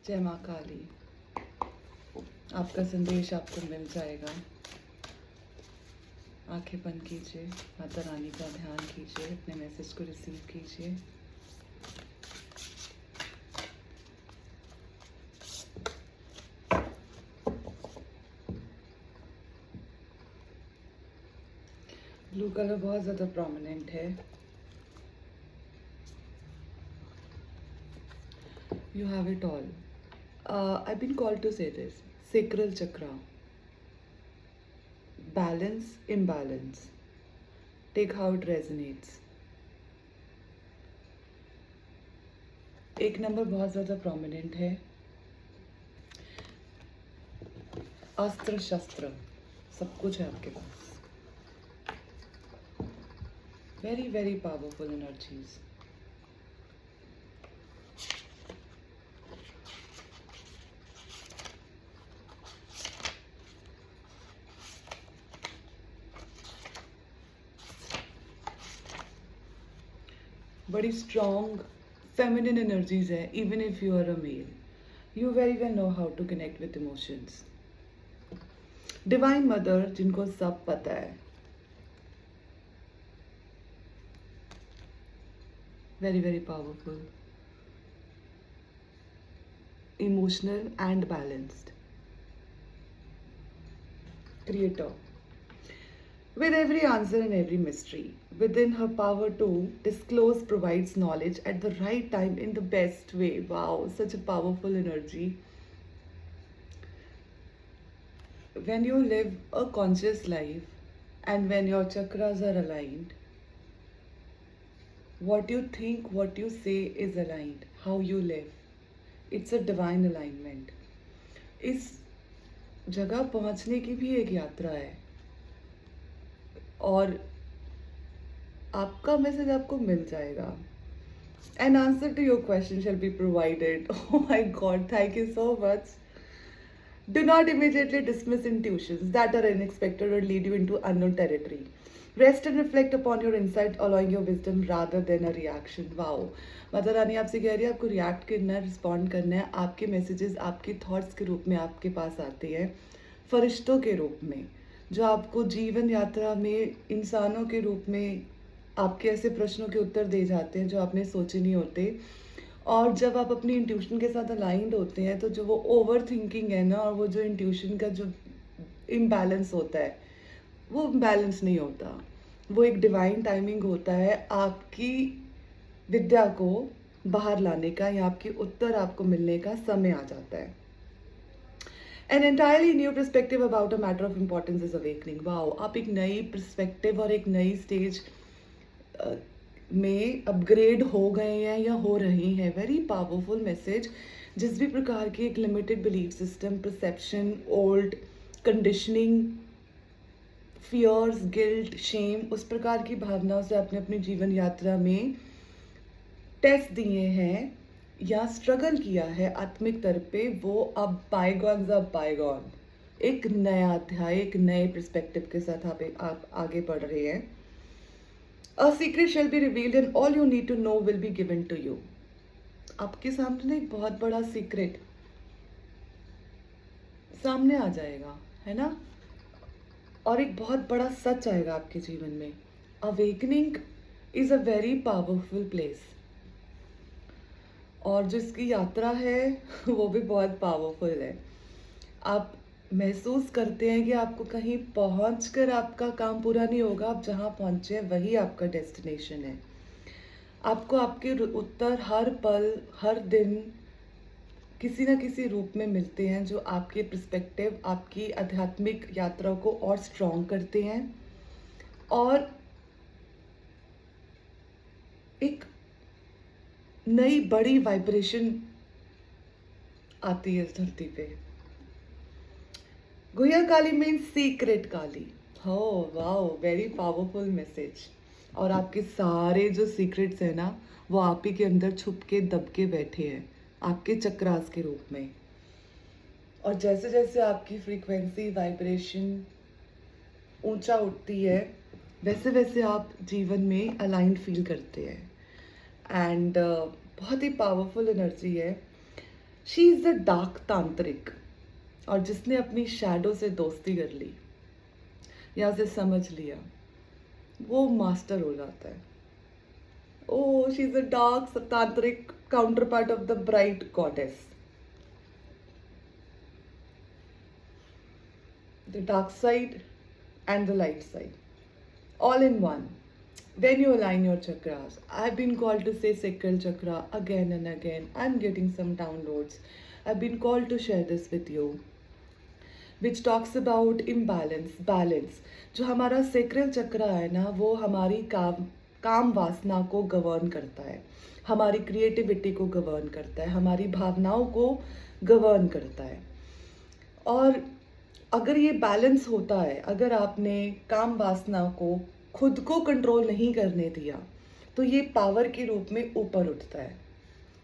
जय माँ काली। आपका संदेश आपको मिल जाएगा। आंखें बंद कीजिए, माता रानी का ध्यान कीजिए, अपने मैसेज को रिसीव कीजिए। ब्लू कलर बहुत ज़्यादा प्रोमिनेंट है। You have it all. I've been called to say this. Sacral chakra. Balance, imbalance. Take how it resonates. एक नंबर बहुत ज़्यादा प्रोमिनेंट है। अस्त्र शस्त्र सब कुछ है आपके पास। Very very powerful energies. बड़ी स्ट्रॉन्ग फेमिनिन एनर्जीज है। Even if you are a male, you very well know how to connect with emotions. Divine mother, जिनको सब पता है। Very very powerful, emotional and balanced. Creator, with every answer and every mystery within her power to disclose, provides knowledge at the right time in the best way. Wow, such a powerful energy. When you live a conscious life and when your chakras are aligned, what you think, what you say is aligned. How you live, it's a divine alignment. इस जगह पहुंचने की भी एक यात्रा है और आपका मैसेज आपको मिल जाएगा। An answer to your question shall be provided. Oh my God, thank you so much. Do not immediately dismiss intuitions that are unexpected or lead you into unknown territory. Rest and reflect upon your insight, allowing your wisdom rather than a reaction. Wow. Mata Rani आपसे कह रही है आपको react करना है, respond करना है। आपके मैसेजेस आपके थॉट्स के रूप में आपके पास आते हैं, फरिश्तों के रूप में, जो आपको जीवन यात्रा में इंसानों के रूप में आपके ऐसे प्रश्नों के उत्तर दे जाते हैं जो आपने सोचे नहीं होते। और जब आप अपनी इंट्यूशन के साथ अलाइंड होते हैं तो जो वो ओवर थिंकिंग है ना, और वो जो इंट्यूशन का जो इम्बैलेंस होता है, वो बैलेंस नहीं होता। वो एक डिवाइन टाइमिंग होता है आपकी विद्या को बाहर लाने का, या आपके उत्तर आपको मिलने का समय आ जाता है। An entirely new perspective about a matter of importance is awakening. Wow, आप एक नई perspective और एक नई स्टेज में अपग्रेड हो गए हैं या हो रही हैं। Very powerful message. जिस भी प्रकार की एक limited belief system, perception, old conditioning, fears, guilt, shame, उस प्रकार की भावनाओं से आपने अपनी जीवन यात्रा में टेस्ट दिए हैं या स्ट्रगल किया है आत्मिक तौर पे, वो अब बायगॉन्स अब बायगॉन। एक नया अध्याय, एक नए पर्सपेक्टिव के साथ आप आगे बढ़ रहे हैं। A secret shall be revealed and all you need to know will be given to you. आपके सामने एक बहुत बड़ा सीक्रेट सामने आ जाएगा, है ना? और एक बहुत बड़ा सच आएगा आपके जीवन में। Awakening is a very powerful place, और जो इसकी यात्रा है वो भी बहुत पावरफुल है। आप महसूस करते हैं कि आपको कहीं पहुंचकर आपका काम पूरा नहीं होगा, आप जहां पहुंचे हैं वही आपका डेस्टिनेशन है। आपको आपके उत्तर हर पल, हर दिन किसी न किसी रूप में मिलते हैं, जो आपके पर्सपेक्टिव, आपकी आध्यात्मिक यात्रा को और स्ट्रॉन्ग करते हैं और एक नई बड़ी वाइब्रेशन आती है इस धरती पे। गुह्या काली मीन्स सीक्रेट काली। हो वाओ, वेरी पावरफुल मैसेज। और आपके सारे जो सीक्रेट्स हैं ना, वो आप ही के अंदर छुप के दब के बैठे हैं, आपके चक्रास के रूप में। और जैसे जैसे आपकी फ्रीक्वेंसी, वाइब्रेशन ऊंचा उठती है, वैसे वैसे आप जीवन में अलाइंड फील करते हैं। एंड बहुत ही पावरफुल एनर्जी है। शी इज़ द डार्क तांत्रिक, और जिसने अपनी शैडो से दोस्ती कर ली या उसे समझ लिया, वो मास्टर हो जाता है. Oh, she's a dark tantric counterpart of the bright goddess. The dark side and the light side. All in one. When you align your chakras, I've been called to say sacral chakra again and again. I'm getting some downloads. I've been called to share this with you, which talks about imbalance, balance. जो हमारा sacral चक्र है ना, वो हमारी काम वासना को गवर्न करता है, हमारी क्रिएटिविटी को गवर्न करता है, हमारी भावनाओं को गवर्न करता है. और अगर ये बैलेंस होता है, अगर आपने काम वासना को खुद को कंट्रोल नहीं करने दिया, तो ये पावर के रूप में ऊपर उठता है.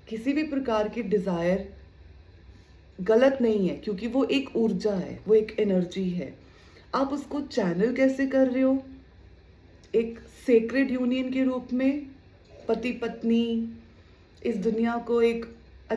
किसी भी प्रकार की डिज़ायर गलत नहीं है, क्योंकि वो एक ऊर्जा है, वो एक एनर्जी है. आप उसको चैनल कैसे कर रहे हो? एक सेक्रेड यूनियन के रूप में, पति पत्नी इस दुनिया को एक